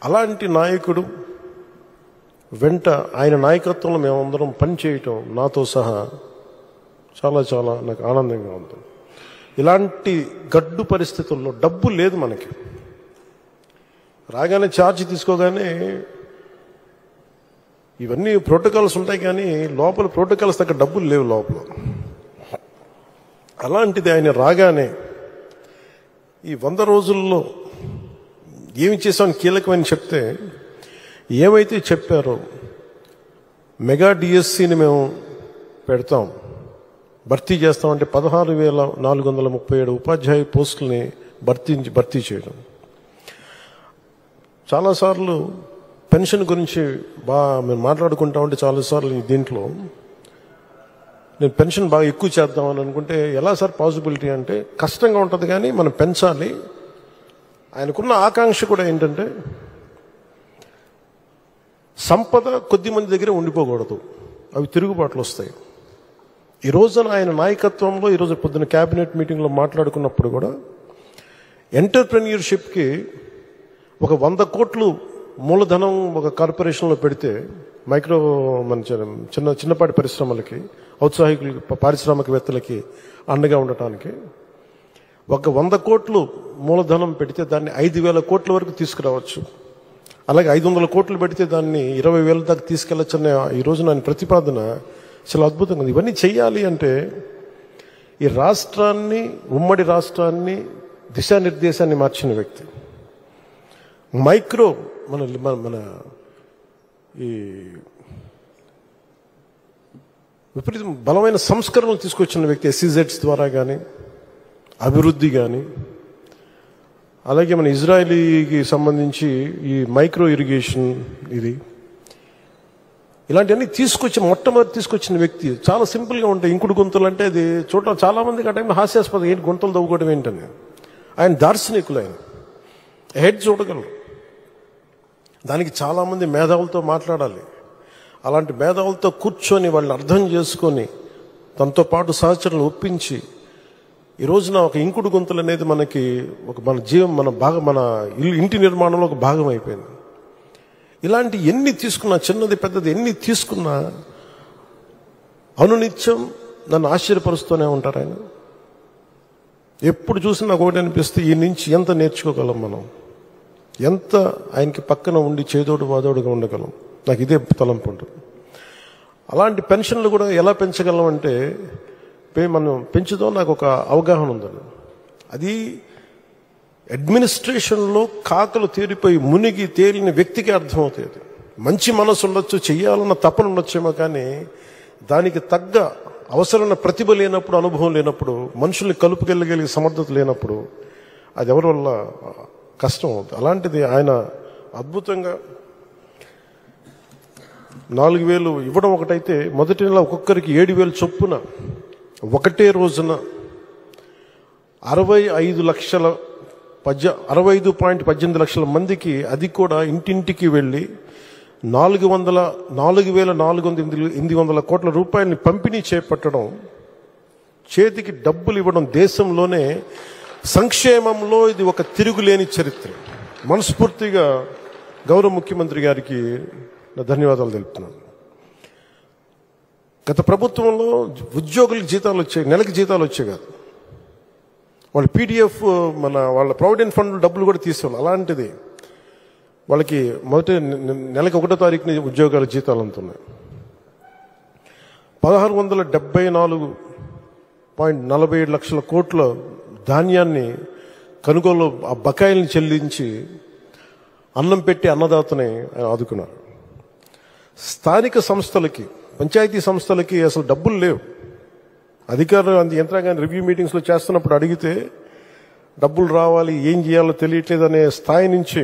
అలాంటి నాయకుడు వెంట ఆయన నాయకత్వంలో మేమందరం పనిచేయటం నాతో సహా చాలా చాలా నాకు ఆనందంగా ఉంది. ఇలాంటి గడ్డు పరిస్థితుల్లో డబ్బు లేదు మనకి. రాగానే ఛార్జ్ తీసుకోగానే ఇవన్నీ ప్రోటోకాల్స్ ఉంటాయి, కానీ లోపల ప్రోటోకాల్స్ తగ్గ డబ్బులు లేవు లోపల. అలాంటిది ఆయన రాగానే ఈ 100 రోజుల్లో ఏమి చేసామని కీలకమని చెప్తే, ఏమైతే చెప్పారో మెగా డిఎస్సిని మేము పెడతాం, భర్తీ చేస్తామంటే 16,437 ఉపాధ్యాయ పోస్టుల్ని భర్తీ చేయడం. చాలాసార్లు పెన్షన్ గురించి మేము మాట్లాడుకుంటా ఉంటే చాలాసార్లు దీంట్లో నేను పెన్షన్ బాగా ఎక్కువ చేద్దామని అనుకుంటే, ఎలా సార్ పాసిబిలిటీ అంటే కష్టంగా ఉంటుంది, కానీ మనం పెంచాలి. ఆయనకున్న ఆకాంక్ష కూడా ఏంటంటే సంపద కొద్ది మంది దగ్గర ఉండిపోకూడదు, అవి తిరుగుబాట్లు వస్తాయి. ఈ రోజున ఆయన నాయకత్వంలో ఈరోజు పొద్దున క్యాబినెట్ మీటింగ్లో మాట్లాడుకున్నప్పుడు కూడా ఎంటర్ప్రెన్యూర్షిప్కి ఒక 100 కోట్లు మూలధనం ఒక కార్పొరేషన్లో పెడితే, మన చిన్నపాటి పరిశ్రమలకి, ఔత్సాహికులకి, పారిశ్రామికవేత్తలకి అండగా ఉండటానికి ఒక 100 కోట్లు మూలధనం పెడితే దాన్ని 5,000 కోట్ల వరకు తీసుకురావచ్చు. అలాగే 500 కోట్లు పెడితే దాన్ని 20,000 దాకా తీసుకెళ్లొచ్చన్న ఈ రోజు నా ప్రతిపాదన చాలా అద్భుతంగా ఉంది. ఇవన్నీ చెయ్యాలి అంటే ఈ రాష్ట్రాన్ని, ఉమ్మడి రాష్ట్రాన్ని దిశానిర్దేశాన్ని మార్చిన వ్యక్తి, మైక్రో మన ఈ విపరీతం బలమైన సంస్కరణలు తీసుకొచ్చిన వ్యక్తి, SEZs ద్వారా కానీ అభివృద్ధి కానీ, అలాగే మన ఇజ్రాయలీకి సంబంధించి ఈ మైక్రో ఇరిగేషన్ ఇలాంటివన్నీ మొట్టమొదటి తీసుకొచ్చిన వ్యక్తి. చాలా సింపుల్గా ఉంటాయి. ఇంకుడు గుంతలు అంటే అది చూడటం చాలా మందికి ఆ టైంలో హాస్యాస్పదం, ఏంటి గుంతలు తవ్వుకోవడం ఏంటని. ఆయన దార్శనికులు, ఆయన హెడ్ చూడగలరు. దానికి చాలామంది మేధావులతో మాట్లాడాలి. అలాంటి మేధావులతో కూర్చొని వాళ్ళని అర్థం చేసుకొని తనతో పాటు సహచరులను ఒప్పించి ఈ రోజున ఒక ఇంకుడు గుంతలు అనేది మనకి మన ఇంటి నిర్మాణంలో ఒక భాగం అయిపోయింది. ఇలాంటి ఎన్ని తీసుకున్నా, చిన్నది పెద్దది ఎన్ని తీసుకున్నా అనునిత్యం నన్ను ఆశ్చర్యపరుస్తూనే ఉంటారు ఆయన. ఎప్పుడు చూసినా నాకు ఒకటి అనిపిస్తే, ఈ నుంచి ఎంత నేర్చుకోగలం మనం, ఎంత ఆయనకి పక్కన ఉండి చేదోడు వాదోడుగా ఉండగలం. నాకు ఇదే తలంపు ఉంటుంది. అలాంటి పెన్షన్లు కూడా ఎలా పెంచగలం అంటే, మనం పెంచుదాం, నాకు ఒక అవగాహన ఉందని. అది అడ్మినిస్ట్రేషన్లో కాకలు తేలిపోయి మునిగి తేలిన వ్యక్తికి అర్థమవుతుంది. మంచి మనసు ఉండొచ్చు, చెయ్యాలన్న తపన ఉండొచ్చేమో, కానీ దానికి తగ్గ అవసరమైన ప్రతిభ లేనప్పుడు, అనుభవం లేనప్పుడు, మనుషుల్ని కలుపుకెళ్ళగలిగే సమర్థత లేనప్పుడు అది ఎవరి వల్ల కష్టం అవుతుంది. అలాంటిది ఆయన అద్భుతంగా 4,000 ఇవ్వడం ఒకటైతే, మొదటి నెల ఒక్కొక్కరికి 7,000 చొప్పున ఒకటే రోజున 65.18 లక్షల మందికి, అది కూడా ఇంటింటికి వెళ్ళి 4,408 కోట్ల రూపాయలని పంపిణీ చేపట్టడం, చేతికి డబ్బులు ఇవ్వడం, దేశంలోనే సంక్షేమంలో ఇది ఒక తిరుగులేని చరిత్ర. మనస్ఫూర్తిగా గౌరవ ముఖ్యమంత్రి గారికి నా ధన్యవాదాలు తెలుపుతున్నాను. గత ప్రభుత్వంలో ఉద్యోగులకు జీతాలు వచ్చాయి, నెలకి జీతాలు వచ్చాయి కాదు, వాళ్ళ PDF వాళ్ళ ప్రావిడెంట్ ఫండ్ డబ్బులు కూడా తీసుకోవాలి. అలాంటిది వాళ్ళకి మొదటి నెలకి 1వ తారీఖున ఉద్యోగాల జీతాలు అందుతున్నాయి. 1674.47 లక్షల కోట్ల ధాన్యాన్ని కొనుగోలు, ఆ బకాయిల్ని చెల్లించి అన్నం పెట్టి అన్నదాతని ఆదుకున్నారు. స్థానిక సంస్థలకి, పంచాయతీ సంస్థలకి అసలు డబ్బులు లేవు. అధికారులు యంత్రాంగాన్ని రివ్యూ మీటింగ్స్లో చేస్తున్నప్పుడు అడిగితే డబ్బులు రావాలి, ఏం చేయాలో తెలియట్లేదు అనే స్థాయి నుంచి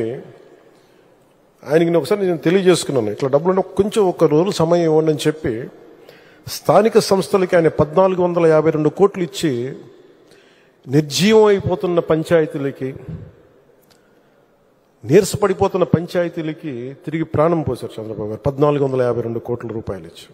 ఆయనకి నేను తెలియజేసుకున్నాను, ఇట్లా డబ్బులు కొంచెం ఒక రోజు సమయం ఇవ్వండి అని చెప్పి స్థానిక సంస్థలకి ఆయన 1,452 కోట్లు ఇచ్చి నిర్జీవం అయిపోతున్న పంచాయతీలకి, నీరసపడిపోతున్న పంచాయతీలకి తిరిగి ప్రాణం పోశారు చంద్రబాబు గారు. 1,452 కోట్ల రూపాయలు ఇచ్చి